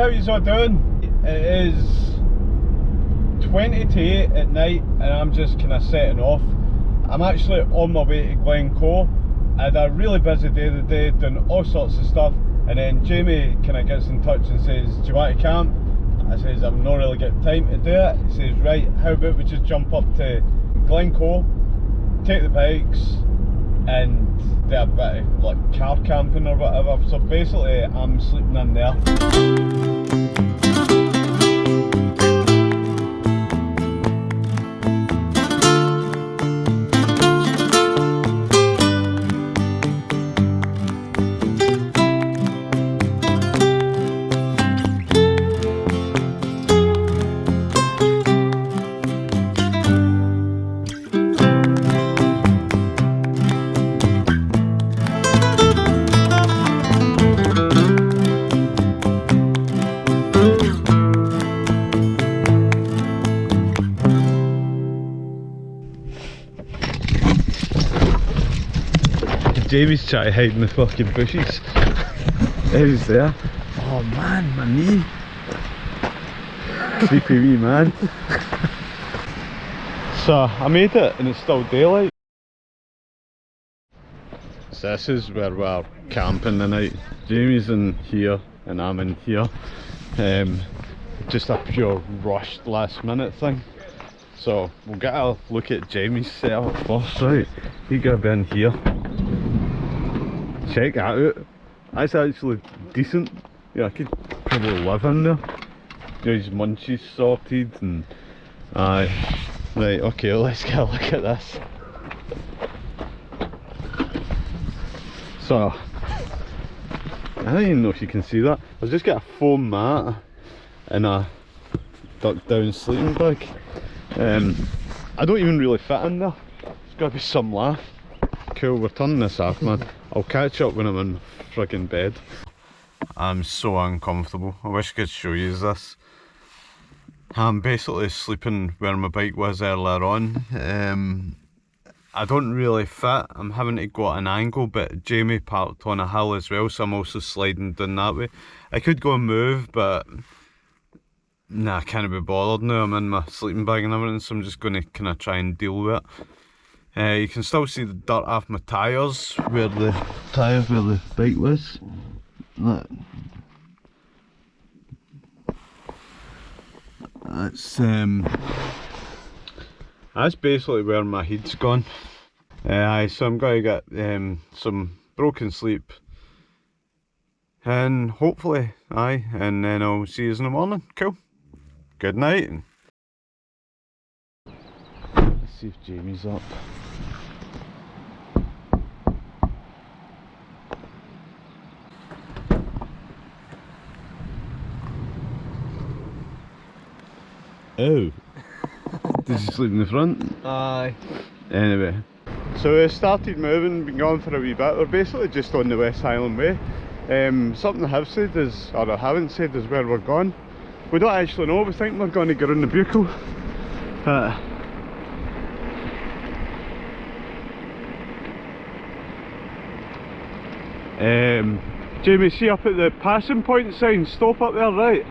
how you're all doing? It is 20 to 8 at night and I'm just kind of setting off. I'm actually on my way to Glen Co. I had a really busy day today doing all sorts of stuff, and then Jamie kind of gets in touch and says, do you want to camp? I says, I've not really got time to do it. He says, right, how about we just jump up to Glen Co, take the bikes and do a bit of like car camping or whatever. So basically I'm sleeping in there. Jamie's trying to hide in the fucking bushes. He's there. Oh man, my knee. Creepy wee man. So I made it and it's still daylight. So this is where we're camping tonight. Jamie's in here and I'm in here. Just a pure rushed last minute thing. So we'll get a look at Jamie's setup first, right? You gotta be in here. Check that out. That's actually decent. Yeah, I could probably live in there. His munchies sorted and aye. Right, okay, let's get a look at this. So I don't even know if you can see that. I've just got a foam mat and a duck down sleeping bag. I don't even really fit in there. There's gotta be some laugh. Cool, we're turning this off, man. I'll catch up when I'm in friggin' bed. I'm so uncomfortable. I wish I could show you this. I'm basically sleeping where my bike was earlier on. I don't really fit. I'm having to go at an angle, but Jamie parked on a hill as well, so I'm also sliding down that way. I could go and move, but nah, I can't be bothered now. I'm in my sleeping bag and everything, so I'm just going to kind of try and deal with it. You can still see the dirt off my tyres, where the bike was. Look. That's basically where my head's gone. So I'm going to get some broken sleep and hopefully, and then I'll see you in the morning. Cool. Good night. Let's see if Jamie's up. Oh, did you sleep in the front? Aye. Anyway, so we started moving, been gone for a wee bit. We're basically just on the West Highland Way. Something I have said is, or I haven't said, is where we're going. We don't actually know, we think we're going to go around the Buccal. Jamie, see up at the passing point sign, stop up there, right?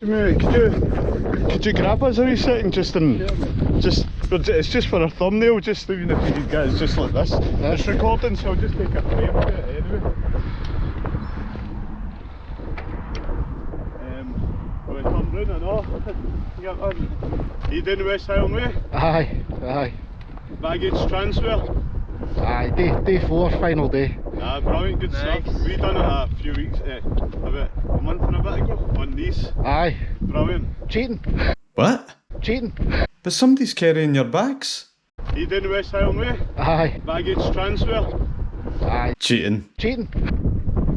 Could you grab us a wee second, it's just for a thumbnail, just even if you could get it just like this. It's recording, so I'll just take a frame of it anyway. We'll turn round and off. Are you doing the West Highland Way? Aye. Baggage transfer? Aye, day 4, final day. Ah, brilliant, good stuff. We done it a few weeks, about a month and a bit ago on these. Aye. Brilliant. Cheating. What? Cheating. But somebody's carrying your bags. Are you doing the West Highland Way? Aye. Baggage transfer? Aye. Cheating. Cheating.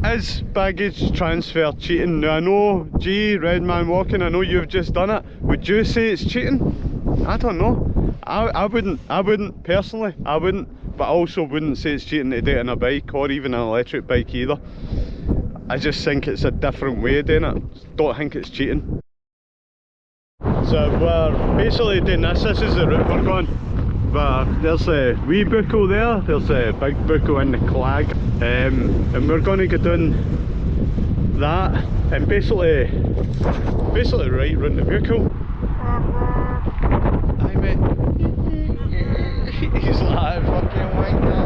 Is baggage transfer cheating? Now I know, gee, Red Man Walking, I know you've just done it. Would you say it's cheating? I don't know. I wouldn't personally, I wouldn't. But I also wouldn't say it's cheating to do it on a bike or even an electric bike either. I just think it's a different way of doing it. Don't think it's cheating. So we're basically doing this. This is the route we're going. But there's a wee Buccal there, there's a big Buccal in the Clag, and we're going to go down that, and basically right round the vehicle. Aye mate. He's like fucking wanker.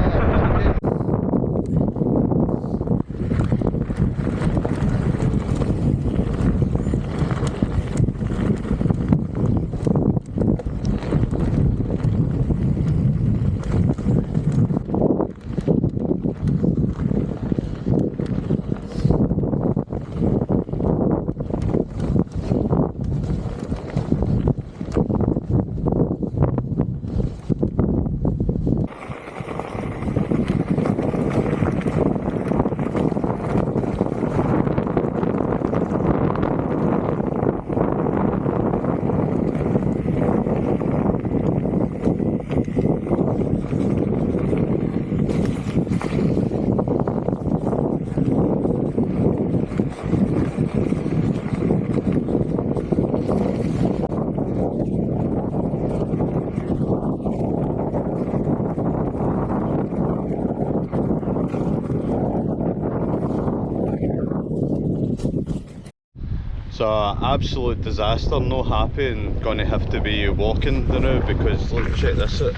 So absolute disaster, no happy, and gonna have to be walking the now because look, check this out.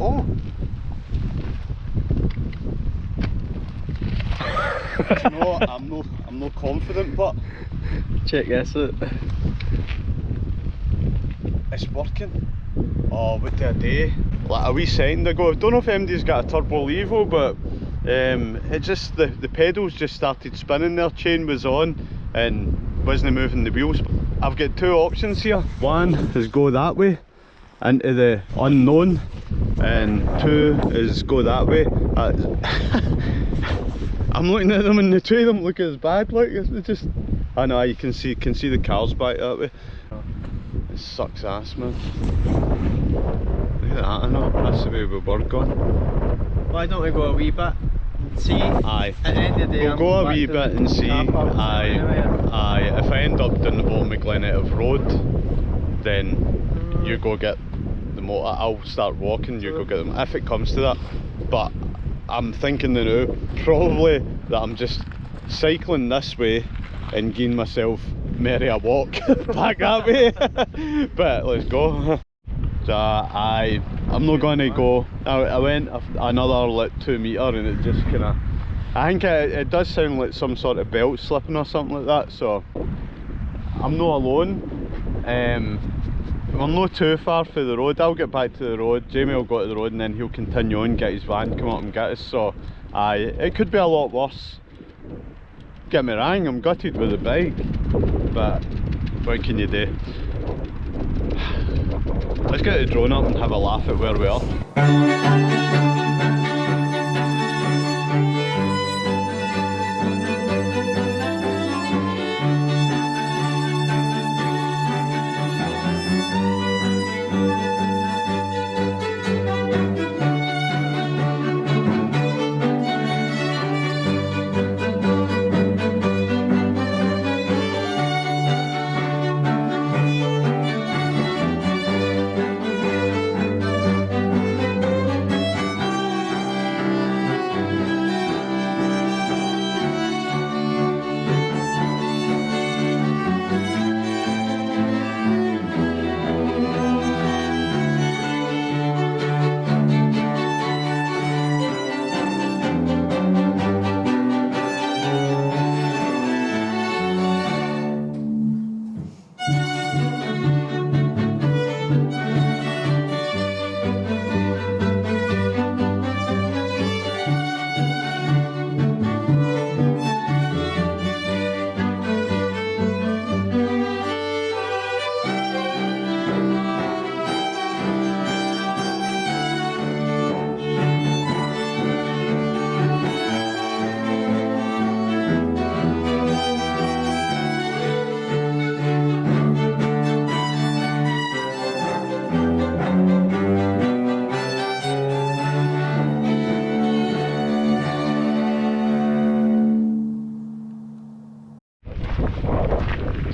Oh! No, I'm not confident, but check this out. It's working. Oh, what do I do? Like a wee second ago, I don't know if MD's got a turbo levo, but it just the pedals just started spinning. Their chain was on and wasn't moving the wheels. I've got two options here. One is go that way into the unknown, and two is go that way. I'm looking at them and the two of them look as bad. Like it's just, I know you can see the cars back that way. It sucks ass, man. Look at that, I know that's the way we were going. Why don't we go a wee bit? See, aye, at the end of the day, we'll go a wee bit and see. Aye, if I end up down the bottom of Glen Road, then you go get the motor. I'll start walking, you go get them if it comes to that. But I'm thinking now probably that I'm just cycling this way and giving myself merry a walk back that way. But let's go. So I'm not going to go. I went another like 2 metre and it just kind of, I think it does sound like some sort of belt slipping or something like that. So I'm not alone. We're not too far for the road. I'll get back to the road, Jamie will go to the road, and then he'll continue on, get his van, come up and get us. So it could be a lot worse. Get me wrong, I'm gutted with the bike, but what can you do? Let's get the drone up and have a laugh at where we are.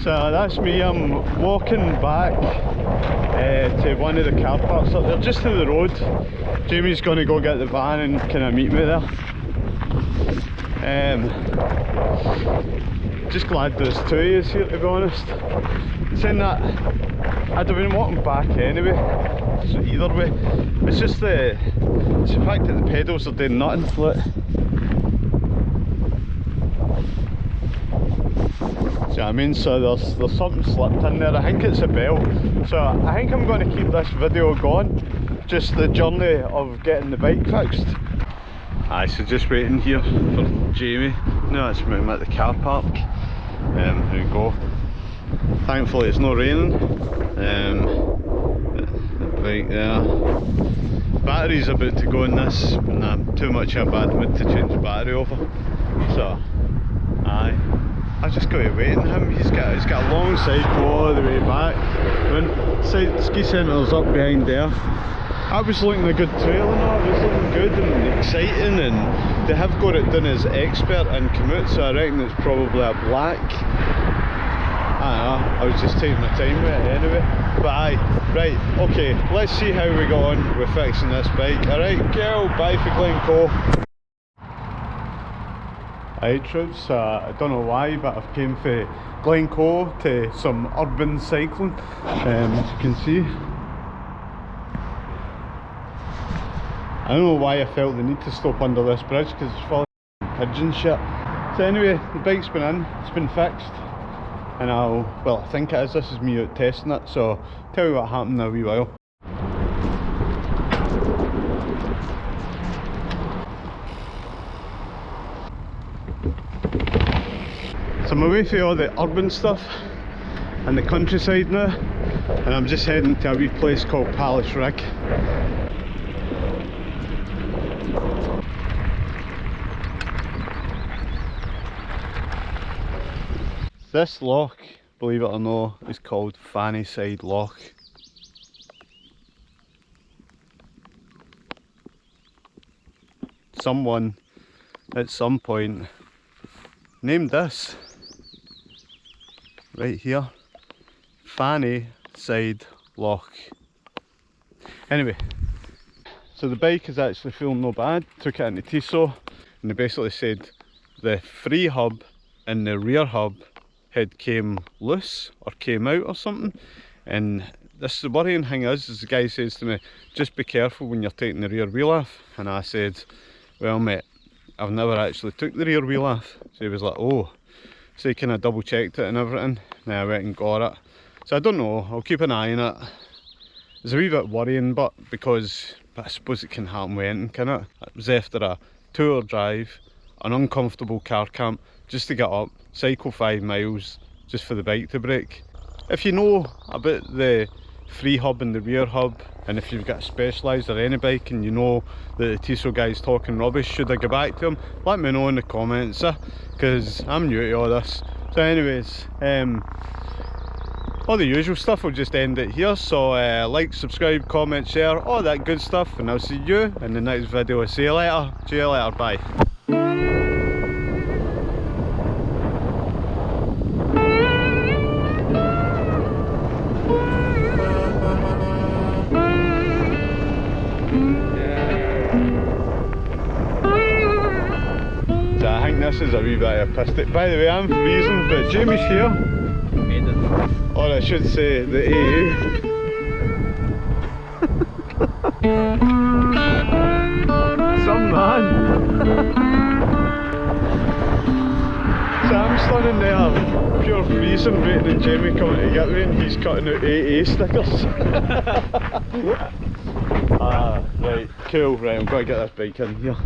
So that's me, I'm walking back to one of the car parks up there, just to the road. Jamie's going to go get the van and kind of meet me there. Just glad there's two of us here, to be honest. Saying that, I'd have been walking back anyway, so either way. It's just it's the fact that the pedals are doing nothing. Look. See what I mean? So there's something slipped in there. I think it's a bell. So I think I'm going to keep this video going. Just the journey of getting the bike fixed. Aye, so just waiting here for Jamie. No, it's him at the car park. Here we go. Thankfully it's not raining. The bike there. Battery's about to go in this, and I'm too much in a bad mood to change the battery over. So, aye. I've just got to wait on him. He's got a long cycle all the way back. When ski centre's up behind there. I was looking a good trail and all, it was looking good and exciting, and they have got it done as expert and commute, so I reckon it's probably a black. I don't know, I was just taking my time with it anyway. But aye, right, okay, let's see how we go on with fixing this bike. Alright, girl, bye for Glen Co. Alright troops, I don't know why, but I've came for Glen Co to some urban cycling, as you can see. I don't know why I felt the need to stop under this bridge, because it's full of pigeon shit. So anyway, the bike's been in, it's been fixed, and I think it is, this is me out testing it, so I'll tell you what happened in a wee while. So I'm away from all the urban stuff and the countryside now, and I'm just heading to a wee place called Palace Rig. This loch, believe it or not, is called Fanny Side Loch. Someone at some point named this right here Fanny Side Loch. Anyway, so the bike is actually feeling no bad. Took it into TSO and they basically said the free hub and the rear hub had came loose or came out or something, and this the worrying thing is the guy says to me, just be careful when you're taking the rear wheel off, and I said, well mate, I've never actually took the rear wheel off. So he was like, oh, so he kind of double checked it and everything, and I went and got it. So I don't know, I'll keep an eye on it. It's a wee bit worrying, but I suppose it can happen with anything, can it? It was after a 2 hour drive, an uncomfortable car camp, just to get up, cycle 5 miles, just for the bike to break. If you know about the free hub and the rear hub, and if you've got a Specialized or any bike and you know that the TSO guy's talking rubbish, should I go back to him? Let me know in the comments, because I'm new to all this. So anyways, all the usual stuff, will just end it here. So like, subscribe, comment, share, all that good stuff, and I'll see you in the next video. See you later, bye. This is a wee bit artistic. By the way, I'm freezing, but Jamie's here. Or I should say the AA. Some man. So I'm standing there, pure freezing, waiting on Jamie coming to get me, and he's cutting out AA stickers. Right, cool, right, I'm going to get this bike in here.